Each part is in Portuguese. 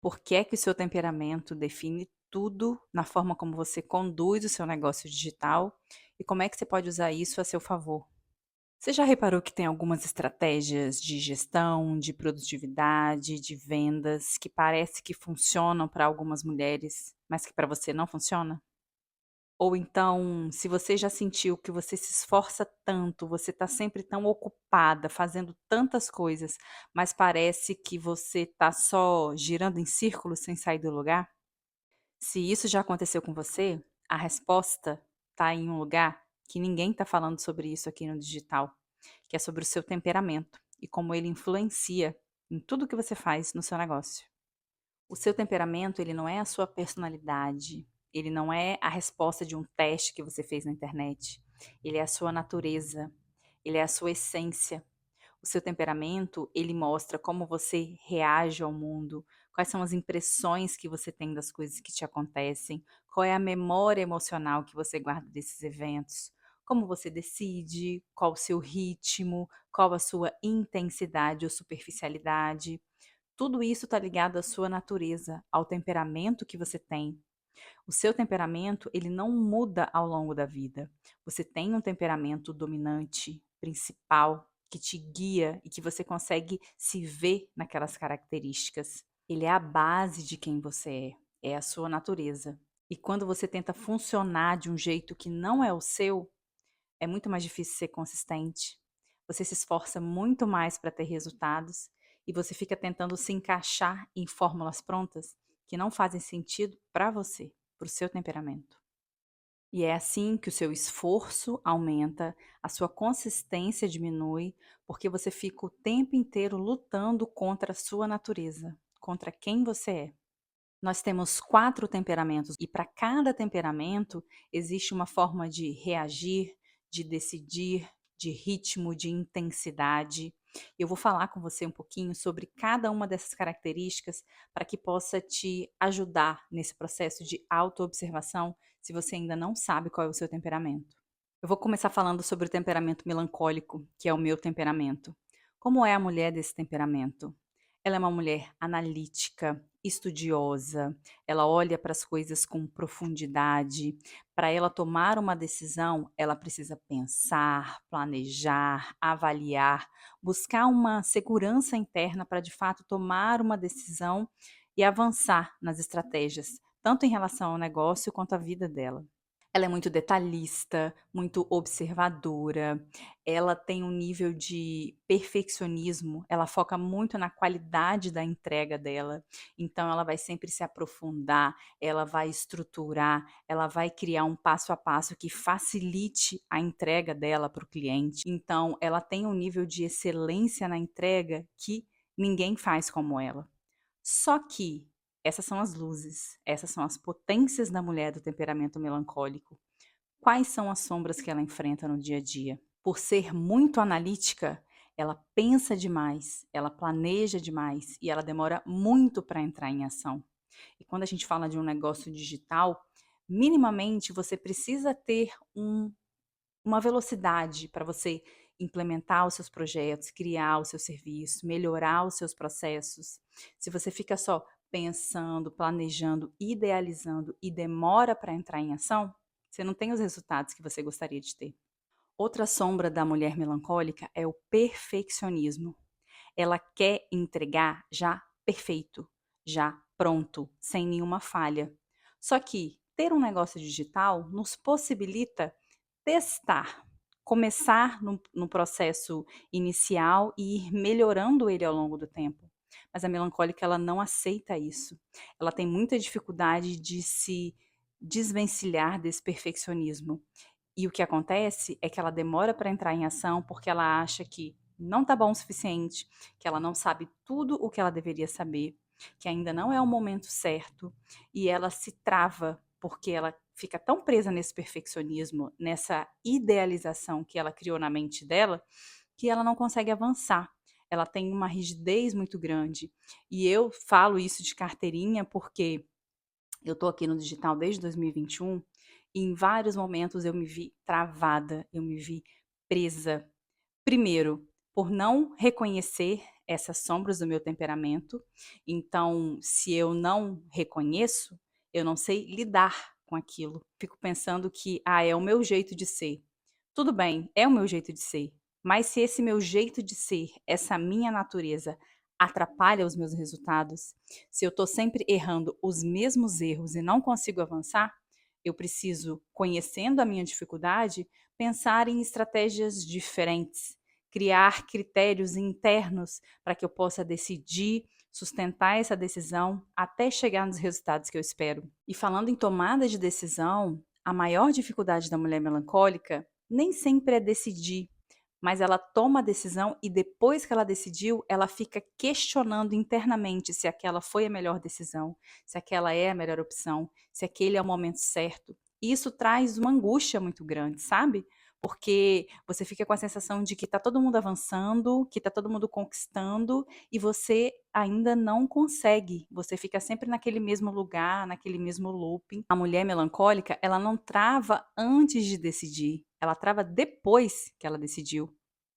Por que é que o seu temperamento define tudo na forma como você conduz o seu negócio digital e como é que você pode usar isso a seu favor? Você já reparou que tem algumas estratégias de gestão, de produtividade, de vendas que parece que funcionam para algumas mulheres, mas que para você não funciona? Ou então, se você já sentiu que você se esforça tanto, você está sempre tão ocupada, fazendo tantas coisas, mas parece que você está só girando em círculos sem sair do lugar? Se isso já aconteceu com você, a resposta está em um lugar que ninguém está falando sobre isso aqui no digital, que é sobre o seu temperamento e como ele influencia em tudo que você faz no seu negócio. O seu temperamento, ele não é a sua personalidade, ele não é a resposta de um teste que você fez na internet, ele é a sua natureza, ele é a sua essência. O seu temperamento, ele mostra como você reage ao mundo, quais são as impressões que você tem das coisas que te acontecem, qual é a memória emocional que você guarda desses eventos, como você decide, qual o seu ritmo, qual a sua intensidade ou superficialidade. Tudo isso está ligado à sua natureza, ao temperamento que você tem. O seu temperamento, ele não muda ao longo da vida. Você tem um temperamento dominante, principal, que te guia e que você consegue se ver naquelas características. Ele é a base de quem você é a sua natureza. E quando você tenta funcionar de um jeito que não é o seu, é muito mais difícil ser consistente. Você se esforça muito mais para ter resultados e você fica tentando se encaixar em fórmulas prontas que não fazem sentido para você, para o seu temperamento. E é assim que o seu esforço aumenta, a sua consistência diminui, porque você fica o tempo inteiro lutando contra a sua natureza, contra quem você é. Nós temos 4 temperamentos e para cada temperamento existe uma forma de reagir, de decidir, de ritmo, de intensidade. Eu vou falar com você um pouquinho sobre cada uma dessas características para que possa te ajudar nesse processo de autoobservação, se você ainda não sabe qual é o seu temperamento. Eu vou começar falando sobre o temperamento melancólico, que é o meu temperamento. Como é a mulher desse temperamento? Ela é uma mulher analítica, estudiosa, ela olha para as coisas com profundidade. Para ela tomar uma decisão, ela precisa pensar, planejar, avaliar, buscar uma segurança interna para de fato tomar uma decisão e avançar nas estratégias, tanto em relação ao negócio quanto à vida dela. Ela é muito detalhista, muito observadora, ela tem um nível de perfeccionismo, ela foca muito na qualidade da entrega dela, então ela vai sempre se aprofundar, ela vai estruturar, ela vai criar um passo a passo que facilite a entrega dela para o cliente. Então ela tem um nível de excelência na entrega que ninguém faz como ela. Só que essas são as luzes, essas são as potências da mulher do temperamento melancólico. Quais são as sombras que ela enfrenta no dia a dia? Por ser muito analítica, ela pensa demais, ela planeja demais e ela demora muito para entrar em ação. E quando a gente fala de um negócio digital, minimamente você precisa ter uma velocidade para você implementar os seus projetos, criar o seu serviço, melhorar os seus processos. Se você fica só pensando, planejando, idealizando e demora para entrar em ação, você não tem os resultados que você gostaria de ter. Outra sombra da mulher melancólica é o perfeccionismo. Ela quer entregar já perfeito, já pronto, sem nenhuma falha. Só que ter um negócio digital nos possibilita testar, começar no processo inicial e ir melhorando ele ao longo do tempo. Mas a melancólica, ela não aceita isso. Ela tem muita dificuldade de se desvencilhar desse perfeccionismo. E o que acontece é que ela demora para entrar em ação porque ela acha que não está bom o suficiente, que ela não sabe tudo o que ela deveria saber, que ainda não é o momento certo, e ela se trava porque ela fica tão presa nesse perfeccionismo, nessa idealização que ela criou na mente dela, que ela não consegue avançar. Ela tem uma rigidez muito grande. E eu falo isso de carteirinha porque eu estou aqui no digital desde 2021 e em vários momentos eu me vi travada, eu me vi presa. Primeiro, por não reconhecer essas sombras do meu temperamento. Então, se eu não reconheço, eu não sei lidar com aquilo. Fico pensando que, é o meu jeito de ser. Tudo bem, é o meu jeito de ser, mas se esse meu jeito de ser, essa minha natureza, atrapalha os meus resultados, se eu estou sempre errando os mesmos erros e não consigo avançar, eu preciso, conhecendo a minha dificuldade, pensar em estratégias diferentes, criar critérios internos para que eu possa decidir, sustentar essa decisão até chegar nos resultados que eu espero. E falando em tomada de decisão, a maior dificuldade da mulher melancólica nem sempre é decidir, mas ela toma a decisão e depois que ela decidiu, ela fica questionando internamente se aquela foi a melhor decisão, se aquela é a melhor opção, se aquele é o momento certo. E isso traz uma angústia muito grande, sabe? Porque você fica com a sensação de que está todo mundo avançando, que está todo mundo conquistando e você ainda não consegue. Você fica sempre naquele mesmo lugar, naquele mesmo looping. A mulher melancólica, ela não trava antes de decidir, ela trava depois que ela decidiu.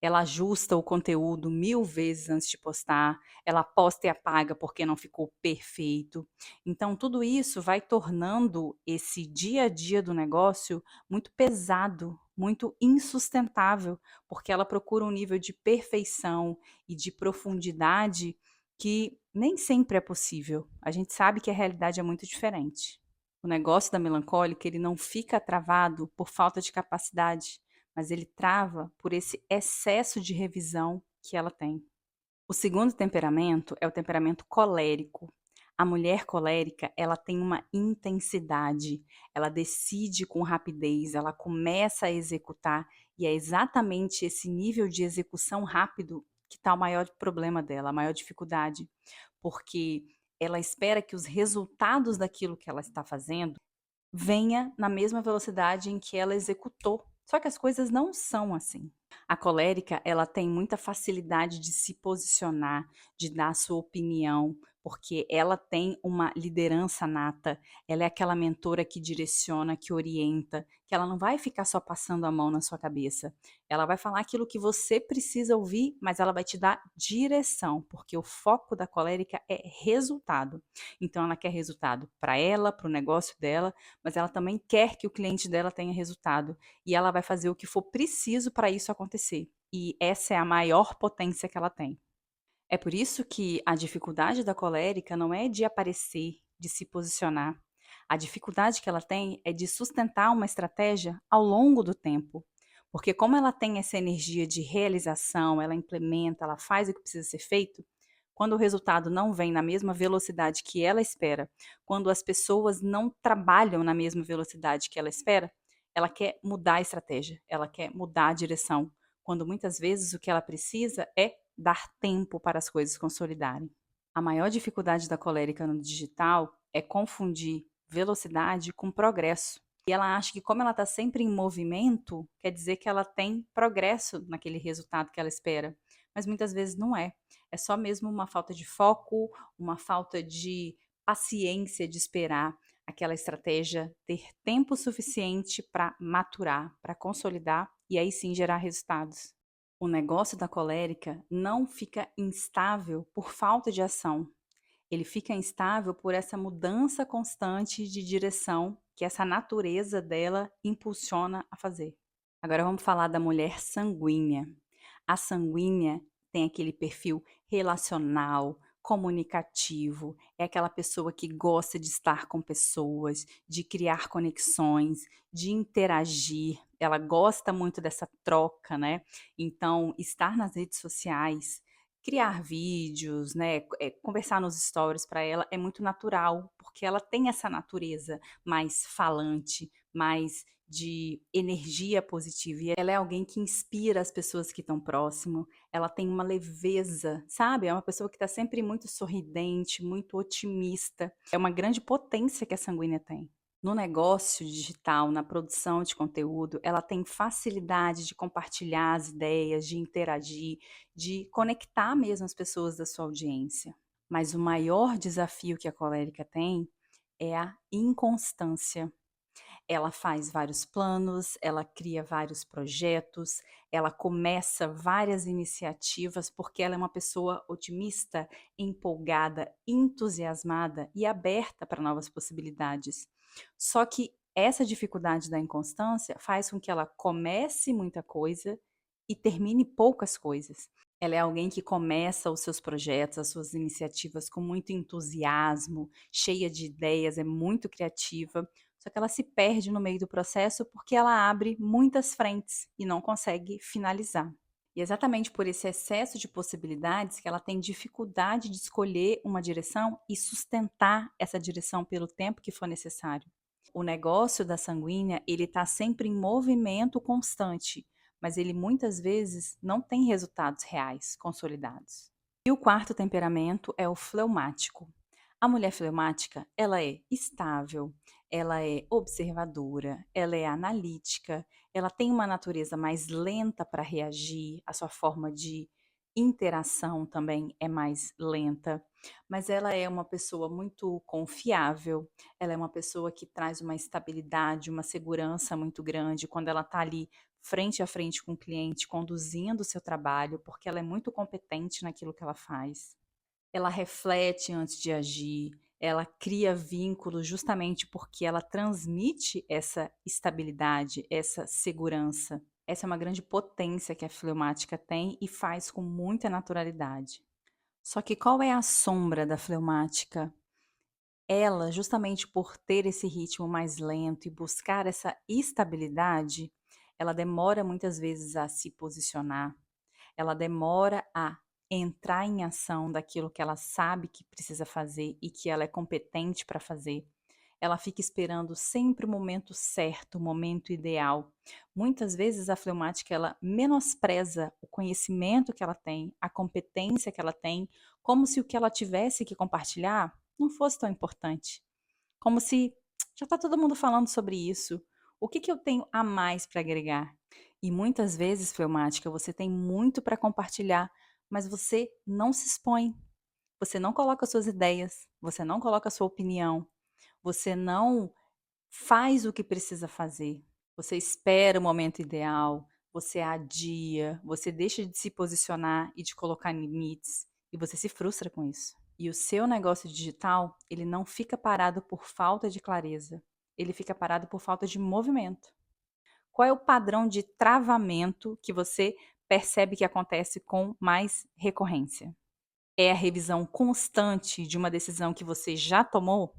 Ela ajusta o conteúdo 1000 vezes antes de postar, ela posta e apaga porque não ficou perfeito. Então tudo isso vai tornando esse dia a dia do negócio muito pesado, muito insustentável, porque ela procura um nível de perfeição e de profundidade que nem sempre é possível. A gente sabe que a realidade é muito diferente. O negócio da melancólica, ele não fica travado por falta de capacidade, mas ele trava por esse excesso de revisão que ela tem. O segundo temperamento é o temperamento colérico. A mulher colérica, ela tem uma intensidade, ela decide com rapidez, ela começa a executar, e é exatamente esse nível de execução rápido que está o maior problema dela, a maior dificuldade, porque ela espera que os resultados daquilo que ela está fazendo venha na mesma velocidade em que ela executou. Só que as coisas não são assim. A colérica, ela tem muita facilidade de se posicionar, de dar a sua opinião, porque ela tem uma liderança nata, ela é aquela mentora que direciona, que orienta, que ela não vai ficar só passando a mão na sua cabeça. Ela vai falar aquilo que você precisa ouvir, mas ela vai te dar direção, porque o foco da colérica é resultado. Então ela quer resultado para ela, para o negócio dela, mas ela também quer que o cliente dela tenha resultado. E ela vai fazer o que for preciso para isso acontecer. E essa é a maior potência que ela tem. É por isso que a dificuldade da colérica não é de aparecer, de se posicionar. A dificuldade que ela tem é de sustentar uma estratégia ao longo do tempo. Porque como ela tem essa energia de realização, ela implementa, ela faz o que precisa ser feito, quando o resultado não vem na mesma velocidade que ela espera, quando as pessoas não trabalham na mesma velocidade que ela quer mudar a estratégia, ela quer mudar a direção, quando muitas vezes o que ela precisa é dar tempo para as coisas consolidarem. A maior dificuldade da colérica no digital é confundir velocidade com progresso. E ela acha que como ela está sempre em movimento, quer dizer que ela tem progresso naquele resultado que ela espera. Mas muitas vezes não é. É só mesmo uma falta de foco, uma falta de paciência de esperar aquela estratégia ter tempo suficiente para maturar, para consolidar e aí sim gerar resultados. O negócio da colérica não fica instável por falta de ação. Ele fica instável por essa mudança constante de direção que essa natureza dela impulsiona a fazer. Agora vamos falar da mulher sanguínea. A sanguínea tem aquele perfil relacional, comunicativo, é aquela pessoa que gosta de estar com pessoas, de criar conexões, de interagir. Ela gosta muito dessa troca, né? Então, estar nas redes sociais, criar vídeos, né, conversar nos stories para ela é muito natural, porque ela tem essa natureza mais falante, mais de energia positiva. E ela é alguém que inspira as pessoas que estão próximo. Ela tem uma leveza, sabe? É uma pessoa que está sempre muito sorridente, muito otimista. É uma grande potência que a sanguínea tem. No negócio digital, na produção de conteúdo, ela tem facilidade de compartilhar as ideias, de interagir, de conectar mesmo as pessoas da sua audiência. Mas o maior desafio que a colérica tem é a inconstância. Ela faz vários planos, ela cria vários projetos, ela começa várias iniciativas, porque ela é uma pessoa otimista, empolgada, entusiasmada e aberta para novas possibilidades. Só que essa dificuldade da inconstância faz com que ela comece muita coisa e termine poucas coisas. Ela é alguém que começa os seus projetos, as suas iniciativas com muito entusiasmo, cheia de ideias, é muito criativa, só que ela se perde no meio do processo porque ela abre muitas frentes e não consegue finalizar. E é exatamente por esse excesso de possibilidades que ela tem dificuldade de escolher uma direção e sustentar essa direção pelo tempo que for necessário. O negócio da sanguínea, ele está sempre em movimento constante, mas ele muitas vezes não tem resultados reais, consolidados. E o quarto temperamento é o fleumático. A mulher fleumática, ela é estável, ela é observadora, ela é analítica, ela tem uma natureza mais lenta para reagir, a sua forma de interação também é mais lenta, mas ela é uma pessoa muito confiável, ela é uma pessoa que traz uma estabilidade, uma segurança muito grande quando ela está ali frente a frente com o cliente, conduzindo o seu trabalho, porque ela é muito competente naquilo que ela faz. Ela reflete antes de agir, ela cria vínculos justamente porque ela transmite essa estabilidade, essa segurança. Essa é uma grande potência que a fleumática tem e faz com muita naturalidade. Só que qual é a sombra da fleumática? Ela, justamente por ter esse ritmo mais lento e buscar essa estabilidade, ela demora muitas vezes a se posicionar, ela demora a entrar em ação daquilo que ela sabe que precisa fazer e que ela é competente para fazer. Ela fica esperando sempre o momento certo, o momento ideal. Muitas vezes a fleumática ela menospreza o conhecimento que ela tem, a competência que ela tem, como se o que ela tivesse que compartilhar não fosse tão importante. Como se já está todo mundo falando sobre isso. O que eu tenho a mais para agregar? E muitas vezes, fleumática, você tem muito para compartilhar, mas você não se expõe, você não coloca suas ideias, você não coloca sua opinião, você não faz o que precisa fazer. Você espera o momento ideal, você adia, você deixa de se posicionar e de colocar limites, e você se frustra com isso. E o seu negócio digital, ele não fica parado por falta de clareza, ele fica parado por falta de movimento. Qual é o padrão de travamento que você percebe que acontece com mais recorrência? É a revisão constante de uma decisão que você já tomou?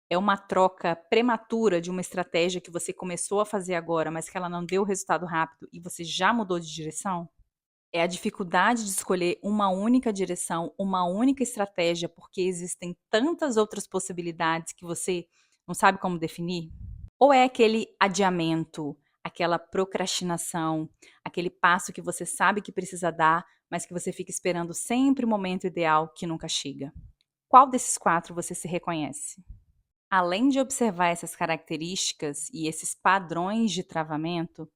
É uma troca prematura de uma estratégia que você começou a fazer agora, mas que ela não deu resultado rápido e você já mudou de direção? É a dificuldade de escolher uma única direção, uma única estratégia, porque existem tantas outras possibilidades que você não sabe como definir? Ou é aquele adiamento, aquela procrastinação, aquele passo que você sabe que precisa dar, mas que você fica esperando sempre o momento ideal que nunca chega? Qual desses quatro você se reconhece? Além de observar essas características e esses padrões de travamento,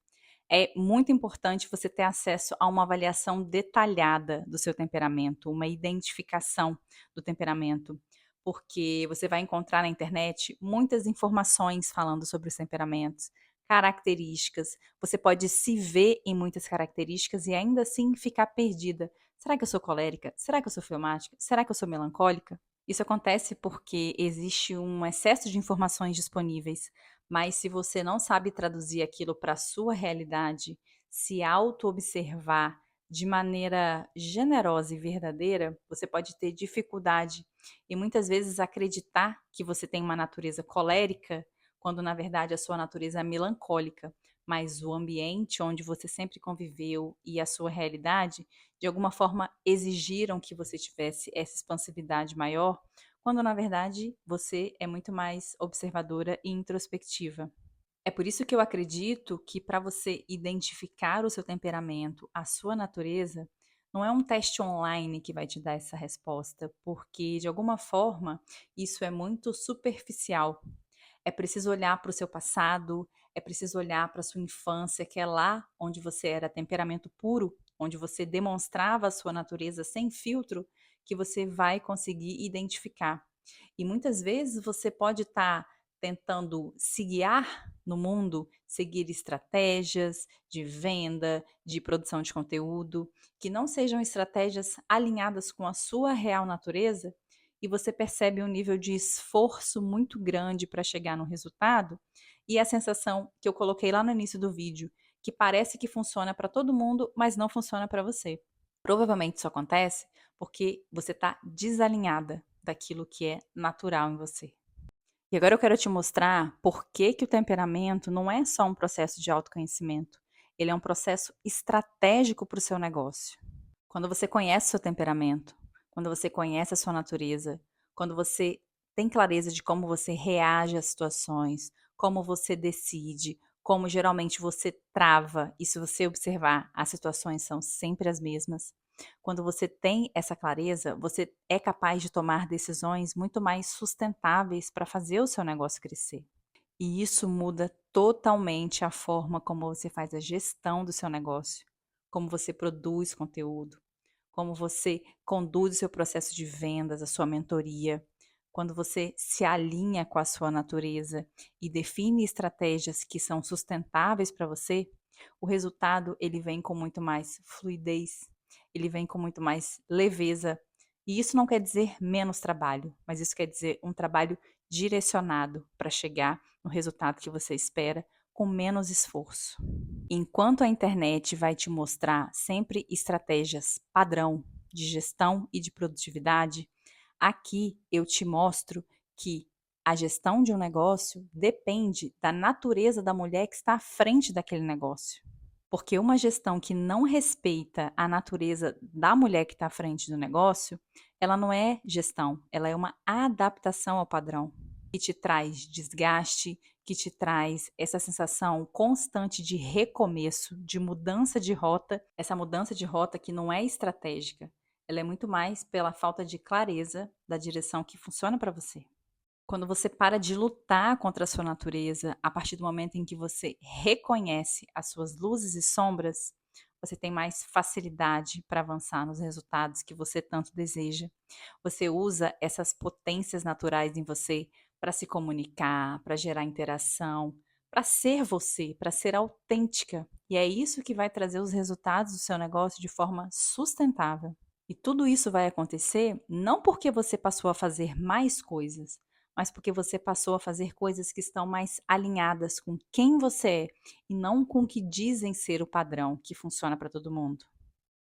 é muito importante você ter acesso a uma avaliação detalhada do seu temperamento, uma identificação do temperamento, porque você vai encontrar na internet muitas informações falando sobre os temperamentos, características. Você pode se ver em muitas características e ainda assim ficar perdida. Será que eu sou colérica? Será que eu sou fleumática? Será que eu sou melancólica? Isso acontece porque existe um excesso de informações disponíveis, mas se você não sabe traduzir aquilo para a sua realidade, se auto-observar de maneira generosa e verdadeira, você pode ter dificuldade e muitas vezes acreditar que você tem uma natureza colérica, quando na verdade a sua natureza é melancólica, mas o ambiente onde você sempre conviveu e a sua realidade, de alguma forma exigiram que você tivesse essa expansividade maior, quando na verdade você é muito mais observadora e introspectiva. É por isso que eu acredito que para você identificar o seu temperamento, a sua natureza, não é um teste online que vai te dar essa resposta, porque de alguma forma isso é muito superficial. É preciso olhar para o seu passado, é preciso olhar para a sua infância, que é lá onde você era temperamento puro, onde você demonstrava a sua natureza sem filtro, que você vai conseguir identificar. E muitas vezes você pode estar tentando se guiar no mundo, seguir estratégias de venda, de produção de conteúdo, que não sejam estratégias alinhadas com a sua real natureza, e você percebe um nível de esforço muito grande para chegar no resultado, e a sensação que eu coloquei lá no início do vídeo, que parece que funciona para todo mundo, mas não funciona para você. Provavelmente isso acontece porque você está desalinhada daquilo que é natural em você. E agora eu quero te mostrar por que que o temperamento não é só um processo de autoconhecimento, ele é um processo estratégico para o seu negócio. Quando você conhece o seu temperamento, quando você conhece a sua natureza, quando você tem clareza de como você reage às situações, como você decide, como geralmente você trava, e se você observar, as situações são sempre as mesmas. Quando você tem essa clareza, você é capaz de tomar decisões muito mais sustentáveis para fazer o seu negócio crescer. E isso muda totalmente a forma como você faz a gestão do seu negócio, como você produz conteúdo, como você conduz o seu processo de vendas, a sua mentoria. Quando você se alinha com a sua natureza e define estratégias que são sustentáveis para você, o resultado ele vem com muito mais fluidez, ele vem com muito mais leveza. E isso não quer dizer menos trabalho, mas isso quer dizer um trabalho direcionado para chegar no resultado que você espera com menos esforço. Enquanto a internet vai te mostrar sempre estratégias padrão de gestão e de produtividade, aqui eu te mostro que a gestão de um negócio depende da natureza da mulher que está à frente daquele negócio. Porque uma gestão que não respeita a natureza da mulher que está à frente do negócio, ela não é gestão, ela é uma adaptação ao padrão, que te traz desgaste, que te traz essa sensação constante de recomeço, de mudança de rota, essa mudança de rota que não é estratégica, ela é muito mais pela falta de clareza da direção que funciona para você. Quando você para de lutar contra a sua natureza, a partir do momento em que você reconhece as suas luzes e sombras, você tem mais facilidade para avançar nos resultados que você tanto deseja. Você usa essas potências naturais em você para se comunicar, para gerar interação, para ser você, para ser autêntica. E é isso que vai trazer os resultados do seu negócio de forma sustentável. E tudo isso vai acontecer não porque você passou a fazer mais coisas, mas porque você passou a fazer coisas que estão mais alinhadas com quem você é e não com o que dizem ser o padrão que funciona para todo mundo.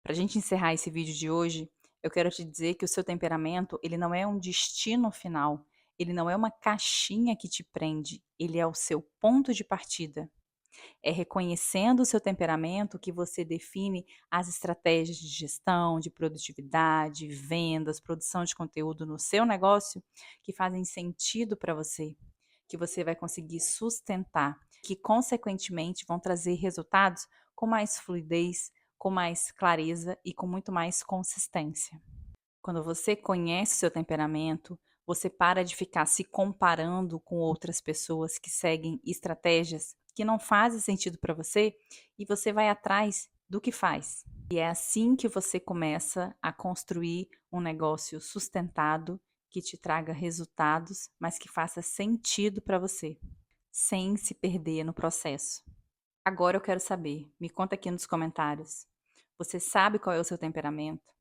Para a gente encerrar esse vídeo de hoje, eu quero te dizer que o seu temperamento, ele não é um destino final, ele não é uma caixinha que te prende, ele é o seu ponto de partida. É reconhecendo o seu temperamento que você define as estratégias de gestão, de produtividade, vendas, produção de conteúdo no seu negócio que fazem sentido para você, que você vai conseguir sustentar, que consequentemente vão trazer resultados com mais fluidez, com mais clareza e com muito mais consistência. Quando você conhece o seu temperamento, você para de ficar se comparando com outras pessoas que seguem estratégias que não fazem sentido para você e você vai atrás do que faz. E é assim que você começa a construir um negócio sustentado que te traga resultados, mas que faça sentido para você, sem se perder no processo. Agora eu quero saber, me conta aqui nos comentários. Você sabe qual é o seu temperamento?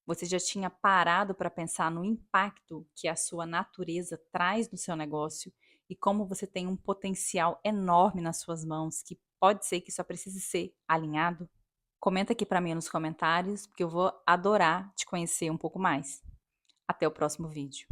Você já tinha parado para pensar no impacto que a sua natureza traz no seu negócio e como você tem um potencial enorme nas suas mãos que pode ser que só precise ser alinhado? Comenta aqui para mim nos comentários, porque eu vou adorar te conhecer um pouco mais. Até o próximo vídeo.